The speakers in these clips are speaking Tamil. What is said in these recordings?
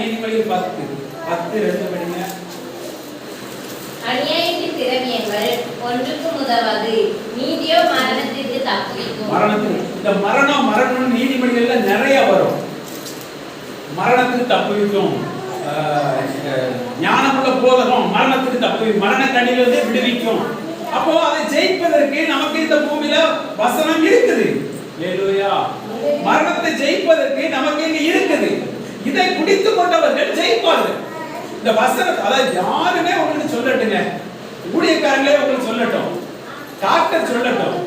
நீதிமொழிகள் 10:2 படிங்க. அநியாயத்தின் திரவியங்கள் ஒன்றுக்கும் உதவாது, நீதியோ மரணத்திற்கு தப்புவிக்கும். மரணத்துக்கு இந்த மரணம் நீதிமொழிகள்ல நிறைய வரும். மரணத்துக்கு தப்புவிக்கும், ஞானமுள்ள போதகம் மரணத்துக்கு தப்புவிக்கும், மரண கண்ணிலிருந்து விடுவிக்கும். அப்போ அதை ஜெயிப்பதற்கு நமக்கு இந்த பூமியில வசனம் இருக்குது. ஹல்லேலூயா. மரணத்தை ஜெயிப்பதற்கு நமக்கு இங்க இருக்குது. இதை குடித்து கொண்டவர்கள் ஜெயிப்பார்கள். இந்த வசனம் அதாவது யாருமே உங்களுக்கு சொல்லட்டுங்க, ஊழியக்காரங்களே உங்களுக்கு சொல்லட்டும், டாக்டர் சொல்லட்டும்,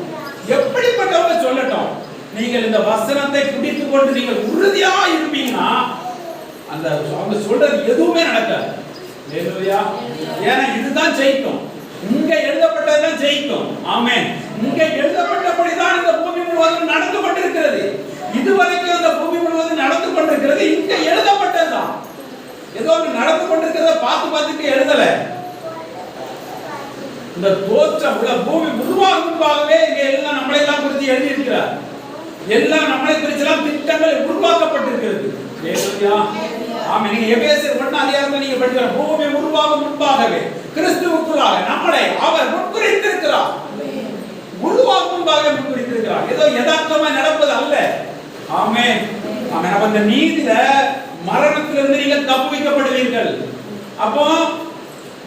எப்படிப்பட்டவங்க சொல்லட்டும், நீங்கள் இந்த வசனத்தை குடித்து கொண்டு நீங்கள் உறுதியா இருப்பீங்கன்னா அந்த அவங்க சொல்றது எதுவுமே நடக்காது. ஹல்லேலூயா. ஏன்னா இதுதான் ஜெயிக்கும். இங்க எழுதப்பட்டதுதான் ஜெயிக்கும். ஆமென். இங்க எழுதப்பட்டபடிதான் இந்த பூமி முழுவதும் நடந்து கொண்டிருக்கிறது. இதுவரைக்கும் இந்த பூமி முழுவதும் நடந்து கொண்டிருக்கிறது. இங்க எழுதப்பட்டதுதான். ஏதோ நடந்து கொண்டிருக்கிறத பார்த்துட்டு எழுதல. இந்த தோற்றம் உள்ள பூமி உருவாகும் முன்பாகவே இங்க எல்லாம் நம்மளை எல்லாம் குறித்து எழுதி இருக்கிறார். எல்லாம் நம்மளை குறிச்செல்லாம் திட்டங்கள் உருவாக்கப்பட்டிருக்கிறது. ஹல்லேலூயா. ஆமென். நீங்க எபேசியர் 1 நீங்க படிக்கிற பூமி உருவாகும் முன்பாகவே கிறிஸ்துவுக்குள்ளாக நம்மளை அவர் முன்குறித்திருக்கிறார். உருவாகும் முன்பாகவே முன்குறித்திருக்கிறார். ஏதோ யதார்த்தமா நடப்பது அல்ல. ஆமென். ஆமென். அப்ப இந்த நீதியில மரணத்திலிருந்து நீங்கள் தப்புவிக்கப்படுவீர்கள். அப்போ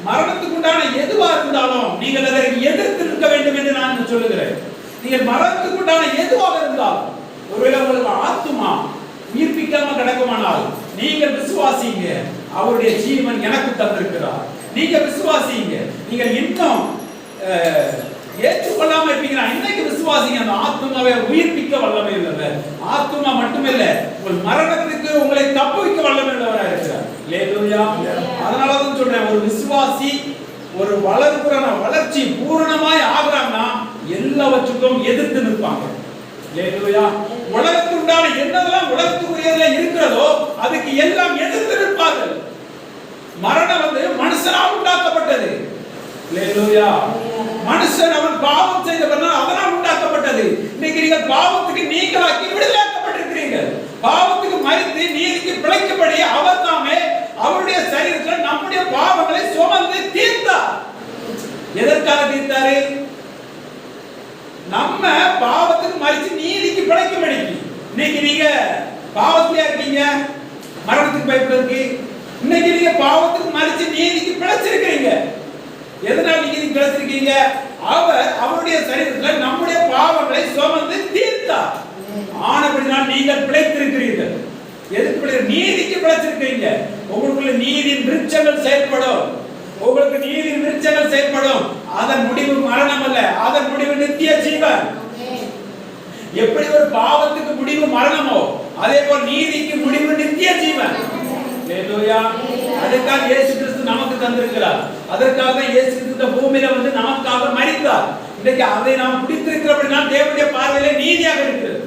மரணத்துக்கு உண்டான எதுவா இருந்தாலும் நீங்கள் அதை எதிர்த்து நிற்க வேண்டும் என்று நான் சொல்லுகிறேன். நீங்கள் மரணத்துக்கு உண்டான எதுவாக இருந்தாலும், ஒருவேளை உங்களுக்கு ஆத்துமா உயிர்ப்பிக்காம கிடக்குமானால் நீங்கள் விசுவாசிங்க, அவருடைய ஜீவன் எனக்கு தந்திருக்கிறார். நீங்க விசுவாசிங்க. நீங்கள் இன்னும் ஏற்றுக்கொள்ளாம இருப்பீங்கன்னா இன்னைக்கு விசுவாசிங்க. அந்த ஆத்துமாவை உயிர்ப்பிக்க வல்லமை உள்ளவர். ஆத்துமா மட்டுமில்ல, உங்கள் மரணத்துக்கு உங்களை தப்புவிக்க வல்லமை உள்ளவராக இருக்கிறார். ஹல்லேலூயா. அதனாலதான் சொல்றேன், ஒரு விசுவாசி ஒரு வளர்ச்சி பூரணமாய் ஆகிறான்னா எல்லாவற்றுக்கும் எதிர்த்து நிற்பாங்க. ஹல்லேலூயா. உலகத்துண்டான என்னதெல்லாம் உலகத்துக்குரியதுல இருக்கிறதோ அதுக்கு எல்லாம் எதிர்த்து நிற்பார்கள். மரணம் மனுஷனால் உண்டாக்கப்பட்டது. ஹல்லேலூயா. மனுஷன் அவன் பாவம் செய்தவனால் அதனால் உண்டாக்கப்பட்டது. இன்னைக்கு நீங்கள் பாவத்துக்கு நீங்களாக்கி விடுதலையாக்கப்பட்டிருக்கிறீர்கள். பாவத்துக்கு மரித்து நீதிக்கு பிழைக்கும்படி அவர் தாமே அவருடைய சரீரத்தில் நம்முடைய பாவங்களை சுமந்து தீர்த்தார். எதற்காக தீர்த்தாரு? நம்ம பாவத்துக்கு மரித்து நீதிக்கு பிழைக்கும்படி. இன்னைக்கு நீங்க பாவத்திலே இருக்கீங்க, மரணத்துக்கு பயப்படுறதுக்கு. இன்னைக்கு நீங்க பாவத்துக்கு மரித்து நீதிக்கு பிழைச்சிருக்கீங்க. எதனால் நீங்க பிழைச்சிருக்கீங்க? அவர் அவருடைய சரீரத்தில் நம்முடைய பாவங்களை சுமந்து தீர்த்தார். ஆனபடினால் நீங்கள் பிழைத்திருக்கிறீர்கள். எதுக்கு? நீதிக்கு பிழைச்சிருக்கீங்க. உங்களுக்குள்ள நீதியின் விருட்சங்கள் செயல்படும். உங்களுக்கு நீதியின் விருட்சங்கள் செயல்படும். அதன் முடிவு மரணம் அல்ல, அதன் முடிவு நித்திய ஜீவன். எப்படி ஒரு பாவத்துக்கு முடிவு மரணமோ அதே போல் நீதிக்கு முடிவு நித்திய ஜீவன். ஹல்லேலூயா. அதுக்காக இயேசு கிறிஸ்து நமக்கு தந்திருக்கிறார். அதற்காக இயேசு கிறிஸ்து பூமியில நமக்காக மரித்தார். இன்னைக்கு அதை நாம் பிடித்திருக்கிறபடினா தேவனுடைய பார்வையிலே நீதியாக இருக்கிறது.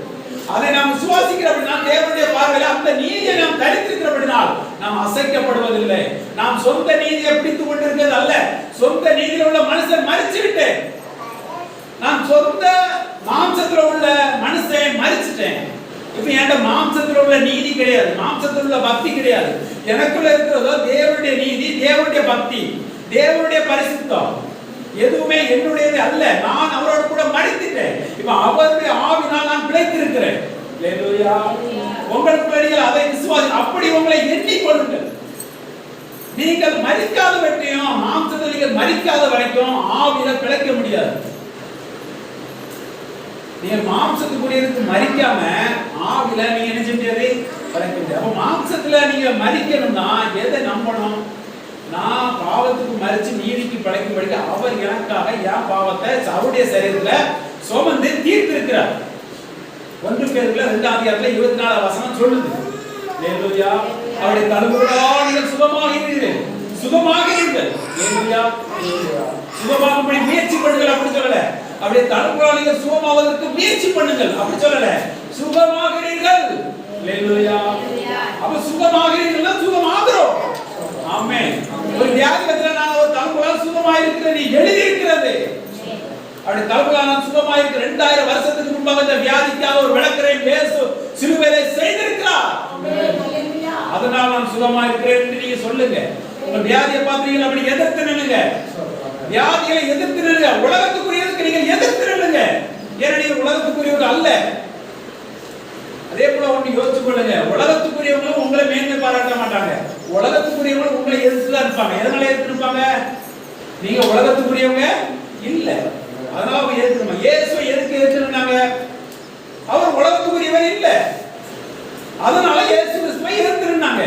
அதை நாம் விசுவாசிக்கிறபடினா தேவனுடைய பார்வையிலே அந்த நீதியை நாம் தரித்திருக்கிறபடினால் நாம் அசைக்கப்படுவதில்லை. நாம் சொந்த நீதியை பிடித்துக் கொண்டிருக்கிறது அல்ல. சொந்த நீதியில் உள்ள மனுஷன் மரிச்சு விட்டேன். நான் சொந்த மாம்சத்துல உள்ள மனுஷனை மரிச்சிட்டேன். இப்ப என்கிட்ட மாம்சத்துல உள்ள நீதி கிடையாது, மாம்சத்துல உள்ள பக்தி கிடையாது. எனக்குள்ள இருக்கிறதோ தேவனுடைய நீதி, தேவனுடைய பக்தி, தேவனுடைய பரிசுத்தம். எதுவுமே என்னுடையது அல்ல. நான் அவரோடு கூட மரித்துட்டேன். இப்ப அவருடைய ஆவினால் நான் பிழைத்திருக்கிறேன். ஹல்லேலூயா. உங்களுக்கு அதை விசுவாசி, அப்படி உங்களை எண்ணிக்கொள்ளுங்கள். நீங்கள் மரிக்காத வரைக்கும், மாம்சத்தில் நீங்கள் மரிக்காத வரைக்கும் ஆவியில பிழைக்க முடியாது. நீங்க மாம்சத்துக்குரியதுக்கு மரிக்காம ஆவில நீங்க என்ன செஞ்சது பிழைக்க முடியாது. அப்ப மாம்சத்துல நீங்க மரிக்கணும்னா எதை நம்பணும்? நான் பாவத்துக்கு மரிச்சு நீதிக்கு பிழைக்கும்படி அவர் எனக்காக என் பாவத்தை அவருடைய சரீரத்துல சுமந்து தீர்த்திருக்கிறார். 1 பேருக்குள்ள 2 வசனம் சொல்லுது. ஹல்லேலூயா. அவருடைய தழும்புகளால் நீங்கள் சுகமாகிறீர்கள். சுகமாகிறீர்கள். ஹல்லேலூயா. சுகமாகும்படி முயற்சி பண்ணுங்கள் அப்படி சொல்லல. அப்படியே தழும்புகளால் நீங்கள் சுகமாவதற்கு முயற்சி பண்ணுங்கள் அப்படி சொல்லல. சுகமாகிறீர்கள். ஹல்லேலூயா. அப்ப சுகமாகிறீர்கள்னா சுகமாகிறோம். ஆமென். ஒரு வியாதியில நான் ஒரு தழும்புகளால் சுகமாயிருக்கிறேன் நீ எழுதி இருக்கிறது. அப்படி தழும்புகளால் நான் சுகமாயிருக்கிறேன். 2000 வருஷத்துக்கு முன்பாக இந்த வியாதிக்காக ஒரு விளக்கரை இயேசு சிலுவையிலே செய்திருக்கிறார். அதனால் நான் சுகமா இருக்கிறேன்னு நீங்க சொல்லுங்க. உங்க வியாதியை பார்த்தீங்கன்னா அப்படி எதிர்த்து நில்லுங்க. வியாதிகளை எதிர்த்து நில்லுங்க. உலகத்துக்குரியதுக்கு நீங்க எதிர்த்து நில்லுங்க. ஏன்னா நீங்க உலகத்துக்குரியவர்கள் அல்ல. அதே போல ஒண்ணு யோசிச்சு கொள்ளுங்க. உலகத்துக்குரியவங்களும் உங்களை மேன்மை பாராட்ட மாட்டாங்க. உலகத்துக்குரியவங்களும் உங்களை எதிர்த்து தான் இருப்பாங்க. எதனால எதிர்த்து இருப்பாங்க? நீங்க உலகத்துக்குரியவங்க இல்ல, அதனால அவங்க எதிர்க்கணும். இயேசுவை எதுக்கு எதிர்த்துனாங்க? அவர் உலகத்துக்குரியவர் இல்ல, அதனால இயேசு கிறிஸ்துவை எதிர்த்துனாங்க.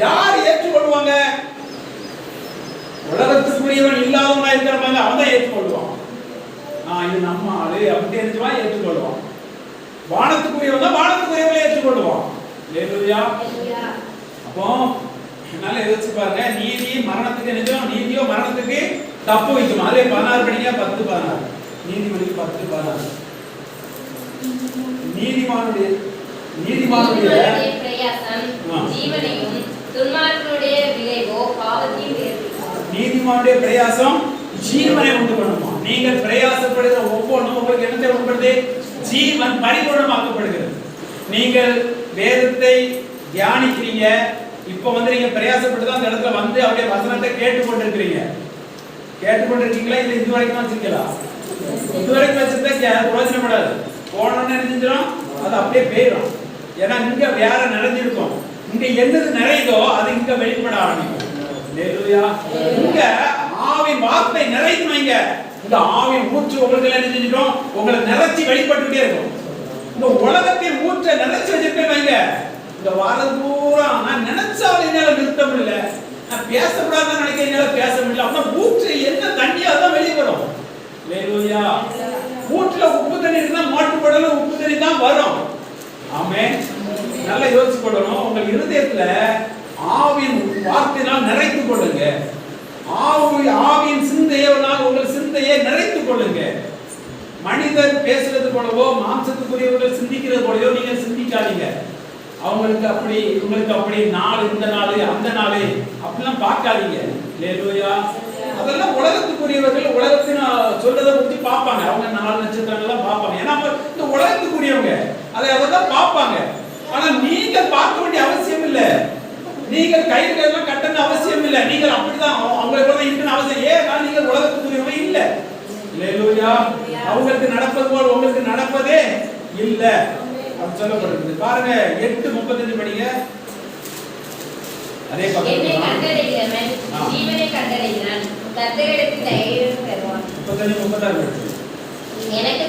யார் ஏற்றுக்கொள்வாங்க? உலகத்துக்குரியவன் இல்லாதவனா இருக்கிறவங்க அவன் தான் ஏற்றுக்கொள்வான். இது நம்ம ஆளு அப்படி தெரிஞ்சுவா ஏற்றுக்கொள்வான். வானத்துக்குரியவன் தான் வானத்துக்குரியவனை ஏற்றுக்கொள்வான். ஹல்லேலூயா. அப்போ என்னால யோசிச்சு பாருங்க, நீதி மரணத்துக்கு நிஜம், நீதியோ மரணத்துக்கு தப்பு வைக்கும். அதே 16 படிங்க, 10-16 நீதிமொழி 10-16. நீதிமானுடைய பிரயாசம் ஜீவனையும் துன்மார்க்கனுடைய விளைவோ பாவத்தையும் ஏற்படுத்தும். நீதிமானுடைய பிரயாசம் ஜீவனை உண்டு பண்ணுமா? நீங்கள் பிரயாசப்படுகிற ஒவ்வொன்றும் உங்களுக்கு என்னத்தை உண்டு பண்ணுது? ஜீவன் பரிபூர்ணமாக்கப்படுகிறது. நீங்கள் வேதத்தை தியானிக்கிறீங்க, இப்ப நீங்க பிரயாசப்பட்டு தான் அந்த இடத்துல வந்து அப்படியே வசனத்தை கேட்டுக்கொண்டிருக்கிறீங்க. கேட்டுக்கொண்டிருக்கீங்களா? இல்ல இதுவரைக்கும் வச்சிருக்கலாம்? இதுவரைக்கும் வச்சிருந்தா பிரயோஜனப்படாது. போனோன்னு நினைஞ்சிடும், அது அப்படியே போயிடும். ஏன்னா இங்க வேற நிறைஞ்சிருக்கும். இங்க என்னது நிறையுதோ அது இங்க வெளிப்பட ஆரம்பிக்கும். ஹல்லேலூயா. இங்க ஆவின் வார்த்தை நிறைந்து வைங்க. இந்த ஆவின் ஊற்று உங்களுக்கு என்ன செஞ்சிடும்? உங்களை நிறைச்சி வெளிப்பட்டுட்டே இருக்கும். இந்த உலகத்தின் ஊற்றை நிறைச்சி வச்சிருக்கேன் வைங்க. இந்த வாரம் பூரா நான் நினைச்சாலும் என்னால நிறுத்த முடியல, நான் பேசக்கூடாதுன்னு நினைக்கிறேன், பேச முடியல. அப்ப ஊற்று என்ன தண்ணியா தான் வெளியே வரும். ஹல்லேலூயா. ஊற்றுல உப்பு தண்ணி இருந்தா மாட்டுப்படல உப்பு தண்ணி தான் வரும். ஆமென். நல்லா யோசிச்சு கொள்ளணும். உங்க இருதயத்துல ஆவியின் வார்த்தையினால் நிறைத்து கொள்ளுங்க. ஆவியின் சிந்தையினால் உங்கள் சிந்தையை நிறைத்து கொள்ளுங்க. மனிதர் பேசுறது போலவோ மாம்சத்துக்குரியவர்கள் சிந்திக்கிறது போலவோ நீங்க சிந்திக்காதீங்க. அவங்களுக்கு அப்படி உங்களுக்கு அப்படி நாள் இந்த நாள் அந்த நாள் அப்படிலாம் பார்க்காதீங்க. ஹல்லேலூயா. அதெல்லாம் உலகத்துக்குரியவர்கள் உலகத்தின் சொல்றதை பத்தி பார்ப்பாங்க. அவங்க 4 நட்சத்திரங்கள்லாம் பார்ப்பாங்க. ஏன்னா இந்த உலகத்துக்குரியவங்க அதான் பார்ப்பாங்க. ஆனா நீங்க பார்க்க வேண்டிய அவசியம் இல்லை. நீங்கள் கைகள் எல்லாம் கட்டணும் அவசியம் இல்லை. நீங்கள் அப்படிதான் அவங்களுக்கு இருக்கணும் அவசியம். ஏன் நீங்க உலகத்துக்குரியவங்க இல்ல. ஹல்லேலூயா. அவங்களுக்கு நடப்பது போல் உங்களுக்கு நடப்பதே இல்ல அப்படி சொல்லப்படுது. பாருங்க 8:35 படிங்க. அதே என்னை கண்டடைகிறவன் ஜீவனை கண்டடைகிறான், கர்த்தரிடத்தில் தைரியம் பெறுவான். 35-36 எனக்கு